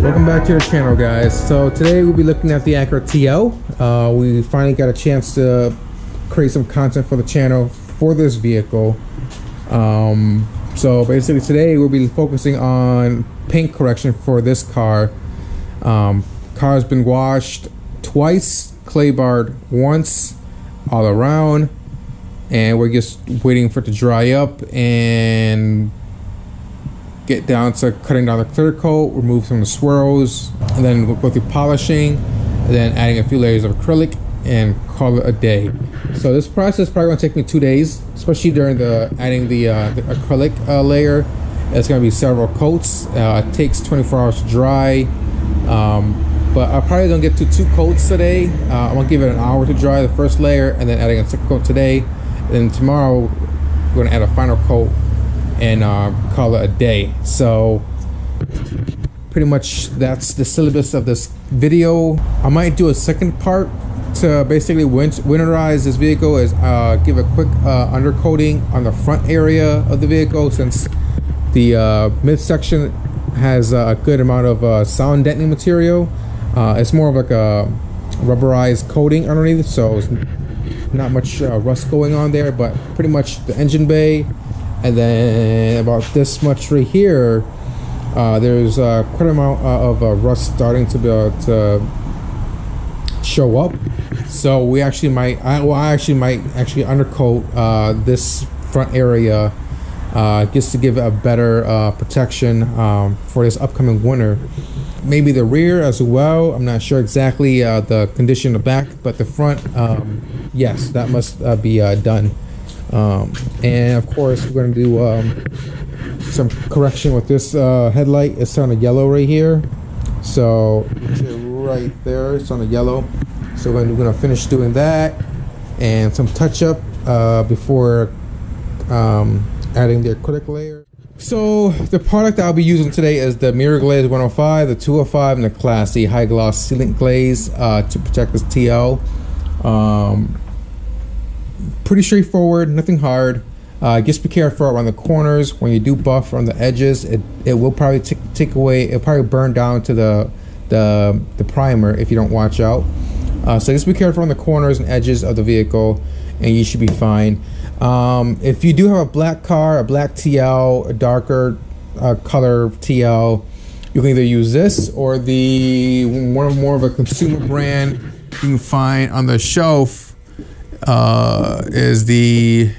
Welcome back to the channel, guys. So today we'll be looking at the Acura TL. We finally got a chance to create some content for the channel for this vehicle. So basically today we'll be focusing on paint correction for this car. Car's been washed twice, clay barred once, all around, and we're just waiting for it to dry up and get down to cutting down the clear coat, remove some of the swirls, and then we'll go through polishing, and then adding a few layers of acrylic and call it a day. So this process is probably going to take me 2 days, especially during adding the acrylic layer. It's going to be several coats. It takes 24 hours to dry, but I probably don't get to 2 coats today. I'm going to give it an hour to dry the first layer, and then adding a second coat today. And tomorrow we're going to add a final coat and call it a day. So pretty much that's the syllabus of this video. I might do a second part to basically winterize this vehicle, is give a quick undercoating on the front area of the vehicle, since the midsection has a good amount of sound deadening material. It's more of like a rubberized coating underneath, so it's not much rust going on there, but pretty much the engine bay, and then about this much right here, there's quite an amount of rust starting to be able to show up. So we actually might, I actually might undercoat this front area just to give it a better protection for this upcoming winter. Maybe the rear as well. I'm not sure exactly the condition of the back, but the front, yes, that must be done. And of course we're going to do some correction with this headlight. It's on a yellow right here, so right there it's on a yellow, so we're going to finish doing that and some touch up before adding the acrylic layer. So the product that I'll be using today is the Mirror Glaze 105, the 205, and the Classy High Gloss Sealant Glaze to protect this TL. Pretty straightforward, nothing hard. Just be careful around the corners. When you do buff on the edges, it will probably take away, it'll probably burn down to the primer if you don't watch out. So just be careful on the corners and edges of the vehicle, and you should be fine. If you do have a black car, a black TL, a darker color TL, you can either use this or the more of a consumer brand you can find on the shelf is the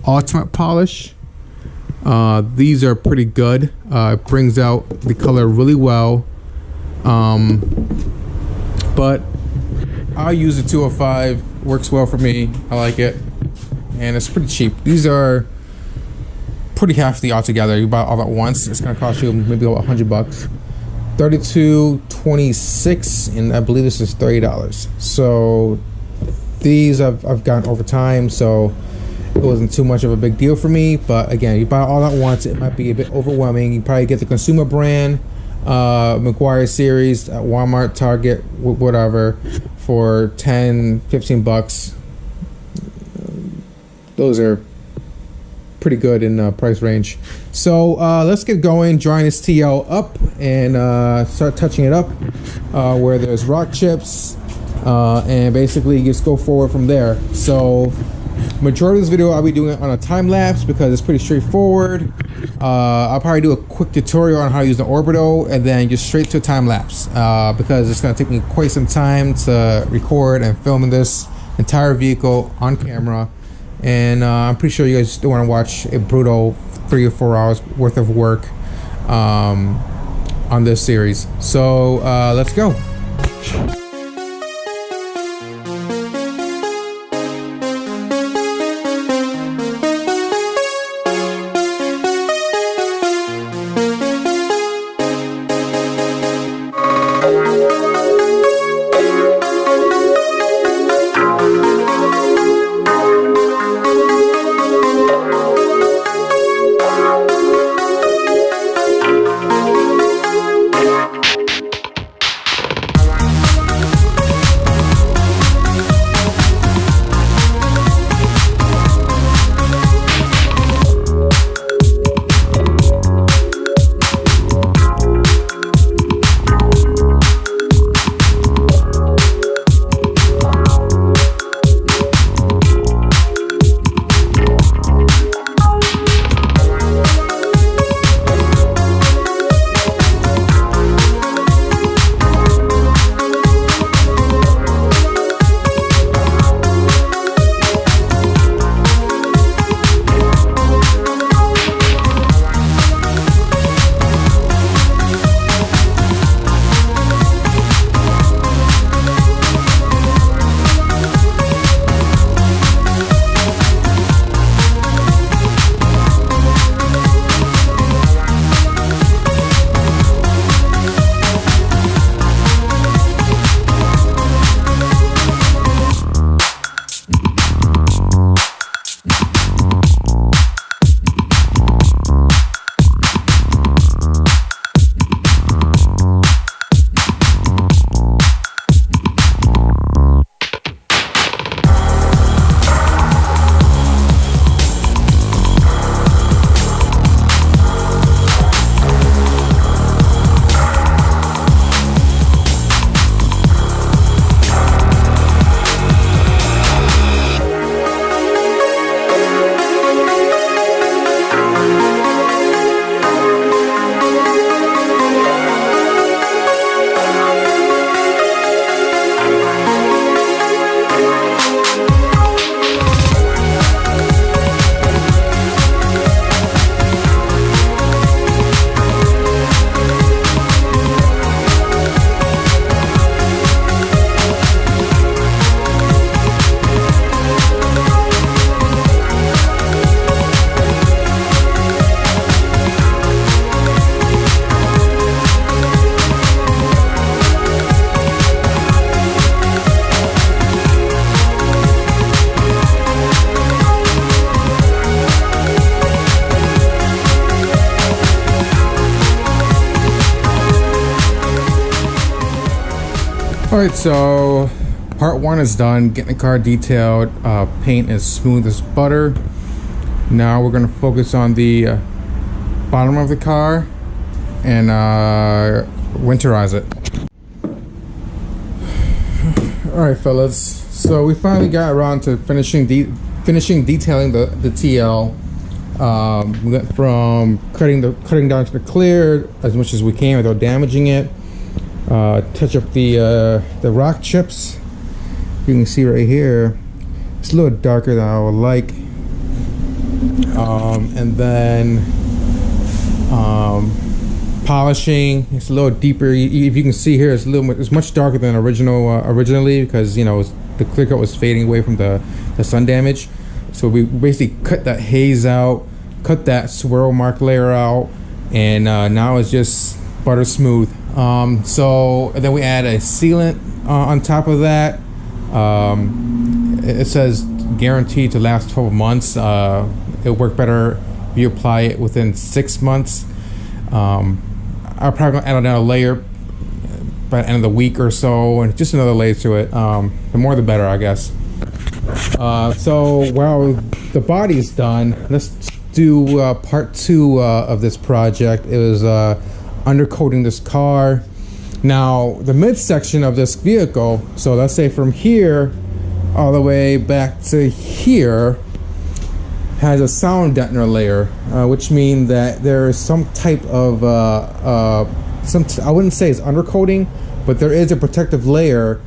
Ultimate Polish. These are pretty good. It brings out the color really well, but I'll use the 205. Works well for me. I like it, and it's pretty cheap. These are pretty hefty altogether. You buy all at once, it's gonna cost you maybe about $100. $32.26, and I believe this is $30. So these I've gotten over time, so it wasn't too much of a big deal for me. But again, you buy all at once, it might be a bit overwhelming. You probably get the consumer brand McGuire series at Walmart, Target, whatever, for $10-15. Those are pretty good in price range. So let's get going, drying this TL up, and start touching it up where there's rock chips, and basically just go forward from there. So majority of this video I'll be doing it on a time lapse because it's pretty straightforward. I'll probably do a quick tutorial on how to use the orbital, and then just straight to a time lapse because it's going to take me quite some time to record and film this entire vehicle on camera. And I'm pretty sure you guys don't want to watch a brutal 3 or 4 hours worth of work on this series. So let's go. All right, so part one is done, getting the car detailed. Paint is smooth as butter. Now we're gonna focus on the bottom of the car and winterize it. All right, fellas, so we finally got around to finishing detailing the TL. We went from cutting down to the clear as much as we can without damaging it. Touch up the rock chips. You can see right here, it's a little darker than I would like. And then polishing. It's a little deeper. If you can see here, it's much darker than originally because, you know, the clear coat was fading away from the sun damage. So we basically cut that haze out, cut that swirl mark layer out, and now it's just butter smooth. So then we add a sealant on top of that. It says guaranteed to last 12 months. It'll work better if you apply it within 6 months. I'll probably add another layer by the end of the week or so, and just another layer to it. The more the better, I guess. So while the body's done, let's do part two of this project. It was undercoating this car. Now the midsection of this vehicle, so let's say from here all the way back to here, has a sound deadener layer, which means that there is some type of I wouldn't say it's undercoating, but there is a protective layer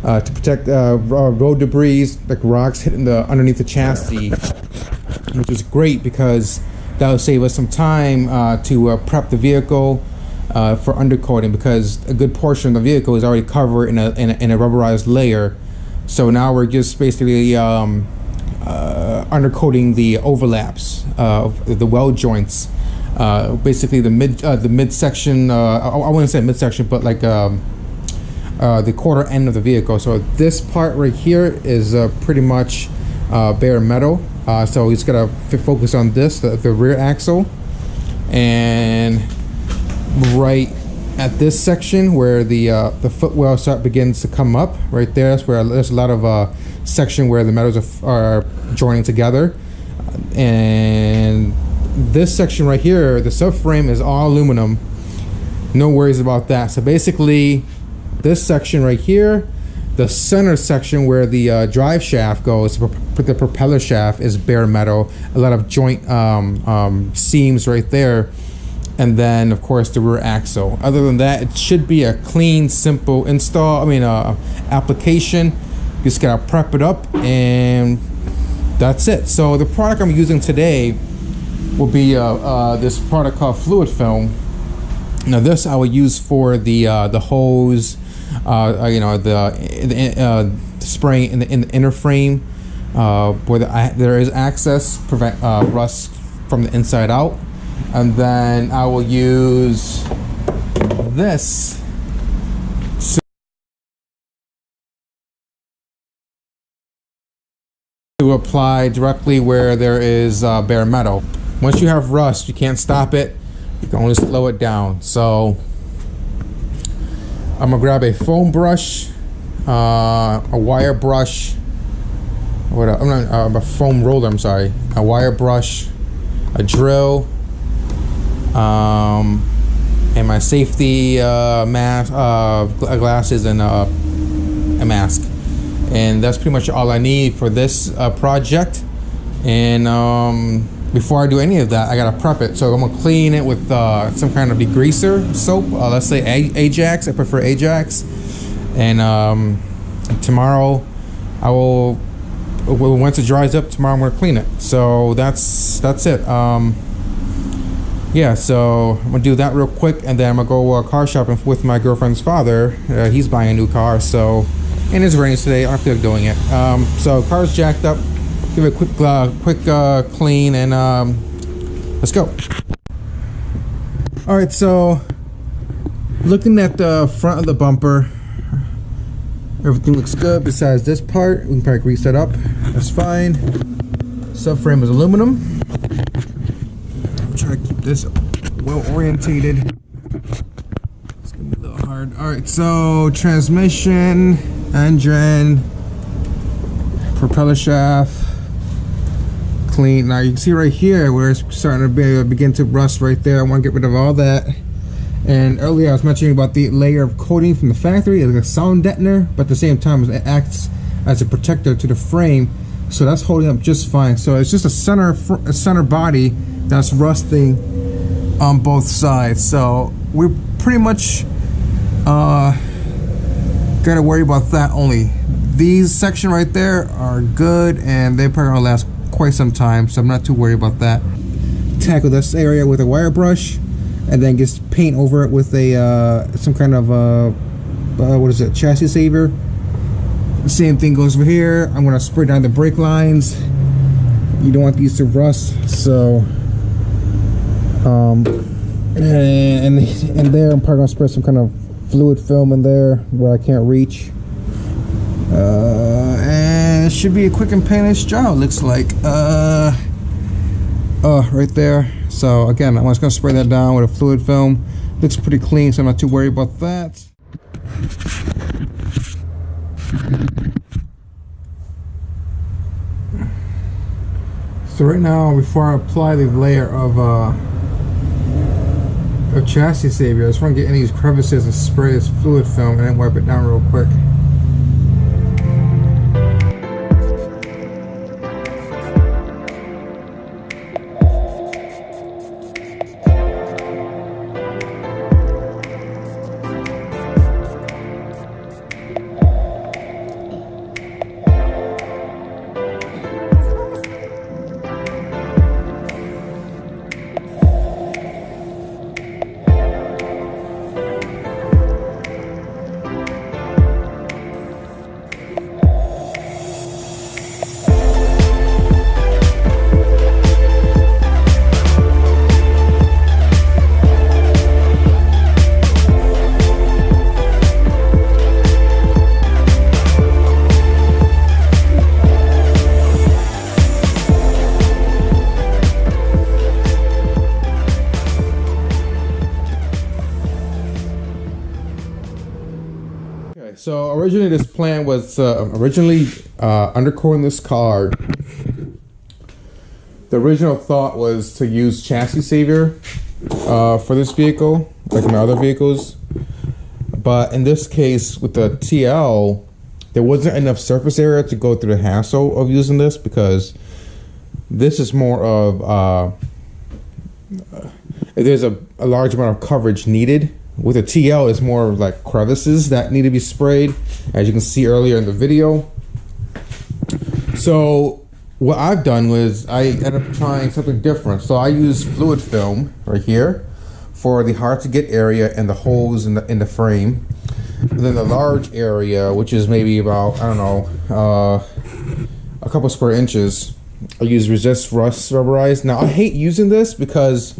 to protect road debris, like rocks hitting underneath the chassis, which is great because that will save us some time to prep the vehicle for undercoating, because a good portion of the vehicle is already covered in a rubberized layer. So now we're just basically undercoating the overlaps, the weld joints, basically the midsection. I wouldn't say midsection, but like the quarter end of the vehicle. So this part right here is pretty much bare metal. So he's gotta focus on this, the rear axle, and right at this section where the footwell begins to come up, right there, that's where there's a lot of section where the metals are joining together. And this section right here, the subframe is all aluminum, no worries about that. So basically this section right here, the center section where the drive shaft goes, the propeller shaft, is bare metal, a lot of joint seams right there. And then of course the rear axle. Other than that, it should be a clean, simple install. Application. You just gotta prep it up, and that's it. So the product I'm using today will be this product called fluid film. Now this I will use for the hose, the spraying in the inner frame, where there is access, prevent rust from the inside out. And then I will use this to apply directly where there is bare metal. Once you have rust, you can't stop it. You can only slow it down. So I'm gonna grab a foam brush, a wire brush, a foam roller, I'm sorry, a wire brush, a drill, and my safety glasses and a mask. And that's pretty much all I need for this project. And before I do any of that, I gotta prep it. So I'm gonna clean it with some kind of degreaser soap. Let's say Ajax. I prefer Ajax. And tomorrow I will, once it dries up, tomorrow I'm gonna clean it. So that's it. Yeah, so I'm gonna do that real quick, and then I'm gonna go car shopping with my girlfriend's father. He's buying a new car, so, and it's raining today. I don't feel like doing it. So car's jacked up. Give it a quick clean, and let's go. All right, so looking at the front of the bumper, everything looks good besides this part. We can probably grease that up. That's fine. Subframe is aluminum. I'll try to keep this well orientated. It's gonna be a little hard. Alright, so transmission, engine, propeller shaft, clean. Now you can see right here where it's starting to begin to rust right there. I want to get rid of all that. And earlier I was mentioning about the layer of coating from the factory. It's like a sound deadener, but at the same time it acts as a protector to the frame, so that's holding up just fine. So it's just a center body that's rusting on both sides. So we're pretty much gotta worry about that only. These section right there are good, and they're probably gonna last quite some time, so I'm not too worried about that. Tackle this area with a wire brush, and then just paint over it with a some kind of what is it, chassis saver. The same thing goes over here. I'm gonna spray down the brake lines. You don't want these to rust, so and there I'm probably gonna spray some kind of fluid film in there where I can't reach. And it should be a quick and painless job, looks like. Right there. So again, I'm just gonna spray that down with a fluid film. Looks pretty clean, so I'm not too worried about that. So right now, before I apply the layer of chassis savior, I just want to get any of these crevices and spray this fluid film and then wipe it down real quick. So originally this plan was undercoating this car. The original thought was to use chassis savior for this vehicle, like my other vehicles. But in this case, with the TL, there wasn't enough surface area to go through the hassle of using this, because this is more of there's a large amount of coverage needed. With a TL, it's more of like crevices that need to be sprayed, as you can see earlier in the video. So what I've done was I ended up trying something different. So I used fluid film right here for the hard to get area and the holes in the frame. And then the large area, which is maybe about, I don't know, a couple square inches, I use resist rust rubberized. Now I hate using this because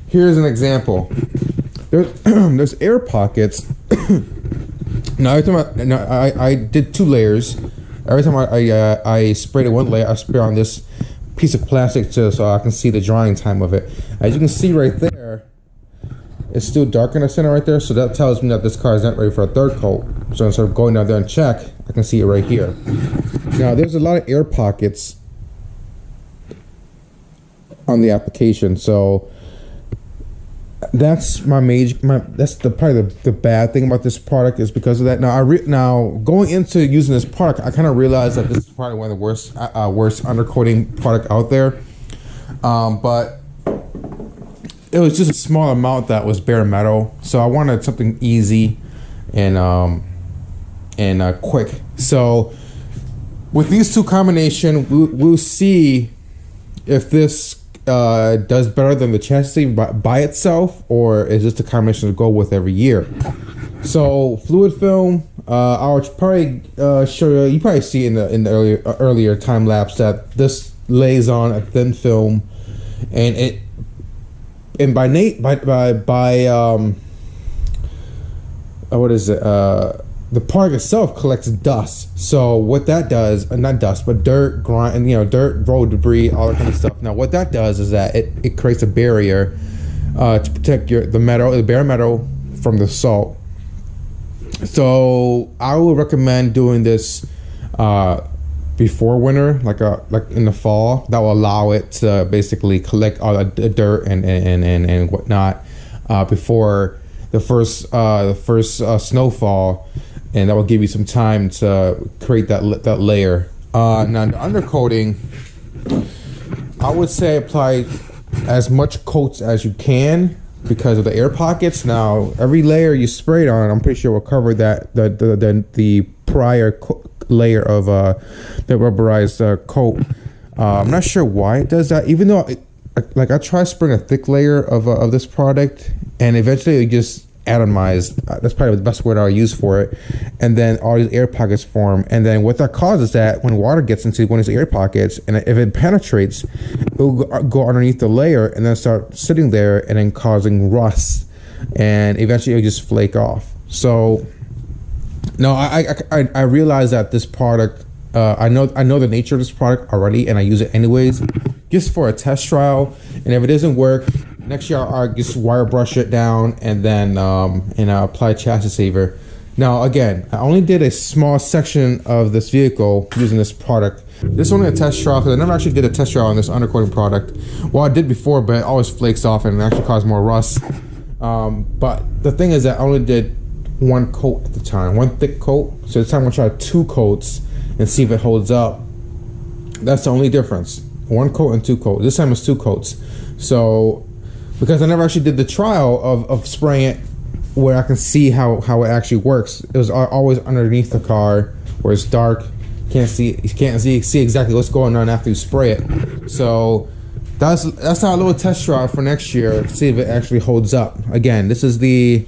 here's an example. There's air pockets. Now every time I did 2 layers. Every time I sprayed one layer, I spray on this piece of plastic so I can see the drying time of it. As you can see right there, it's still dark in the center right there, so that tells me that this car is not ready for a third coat. So instead of going down there and check, I can see it right here. Now there's a lot of air pockets on the application, so that's probably the bad thing about this product, is because of that. Now now going into using this product, I kind of realized that this is probably one of the worst undercoating product out there. But it was just a small amount that was bare metal, so I wanted something easy and quick. So with these two combination, we'll see if this does better than the chassis by itself, or is just a combination to go with every year. So fluid film, I'll probably show you probably see in the earlier time lapse that this lays on a thin film, and what is it, the product itself collects dust. So what that does, not dust, but dirt, grind, dirt, road debris, all that kind of stuff. Now what that does is that it creates a barrier to protect the bare metal from the salt. So I would recommend doing this before winter, like in the fall. That will allow it to basically collect all the dirt and whatnot before the first snowfall, and that will give you some time to create that layer. Now the undercoating, I would say apply as much coats as you can because of the air pockets. Now every layer you sprayed on, I'm pretty sure will cover that the prior layer of the rubberized coat. I'm not sure why it does that, even though I tried spraying a thick layer of this product, and eventually it just atomized. That's probably the best word I'll use for it. And then all these air pockets form, and then what that causes is that when water gets into one of these air pockets, and if it penetrates, it will go underneath the layer and then start sitting there and then causing rust, and eventually it'll just flake off. So no, I realize that this product, I know the nature of this product already, and I use it anyways, just for a test trial. And if it doesn't work, next year I'll just wire brush it down and then I'll apply chassis saver. Now again, I only did a small section of this vehicle using this product. This is only a test trial because I never actually did a test trial on this undercoating product. Well, I did before, but it always flakes off and it actually caused more rust. But the thing is that I only did one coat at the time, one thick coat. So this time I'm gonna try 2 coats and see if it holds up. That's the only difference. 1 coat and 2 coats. This time it's 2 coats. So because I never actually did the trial of spraying it where I can see how it actually works. It was always underneath the car where it's dark. You can't see exactly what's going on after you spray it. So that's our little test trial for next year to see if it actually holds up. Again, this is the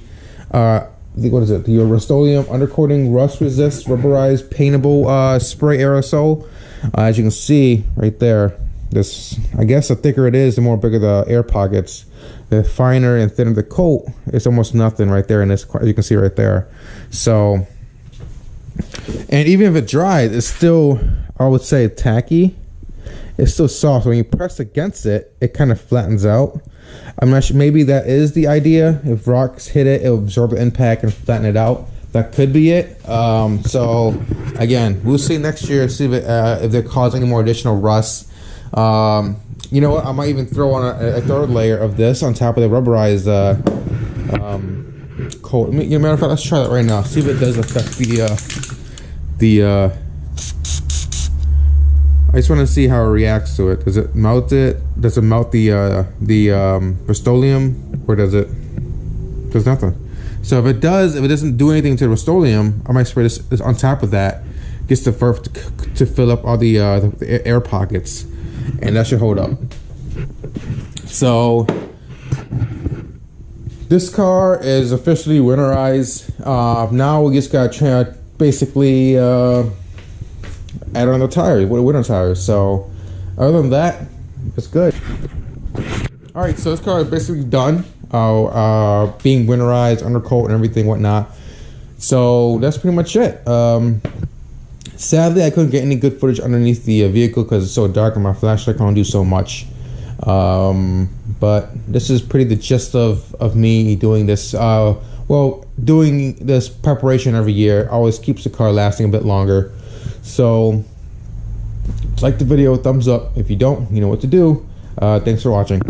what is it? The Rust-Oleum undercoating rust resist rubberized paintable spray aerosol. As you can see right there, this, I guess the thicker it is, the more bigger the air pockets. The finer and thinner the coat, it's almost nothing right there in this. You can see right there. So, and even if it dries, it's still, I would say, tacky. It's still soft. When you press against it, it kind of flattens out. I'm not sure, maybe that is the idea. If rocks hit it, it'll absorb the impact and flatten it out. That could be it. So again, we'll see next year, see if they're causing any more additional rust. You know what? I might even throw on a 3rd layer of this on top of the rubberized coat. As a matter of fact, let's try that right now. See if it does affect the. I just want to see how it reacts to it. Does it melt it? Does it melt the Rust-Oleum, or does it? Does nothing. So if it doesn't do anything to the Rust-Oleum, I might spray this on top of that, just to fill up all the air pockets, and that should hold up. So this car is officially winterized. Now we just gotta try to basically add on the tires, winter tires. So other than that, it's good. All right, so this car is basically done, being winterized, undercoat and everything, whatnot. So that's pretty much it. Sadly, I couldn't get any good footage underneath the vehicle because it's so dark and my flashlight can only do so much. But this is pretty the gist of me doing this. Well, doing this preparation every year always keeps the car lasting a bit longer. So, like the video, thumbs up. If you don't, you know what to do. Thanks for watching.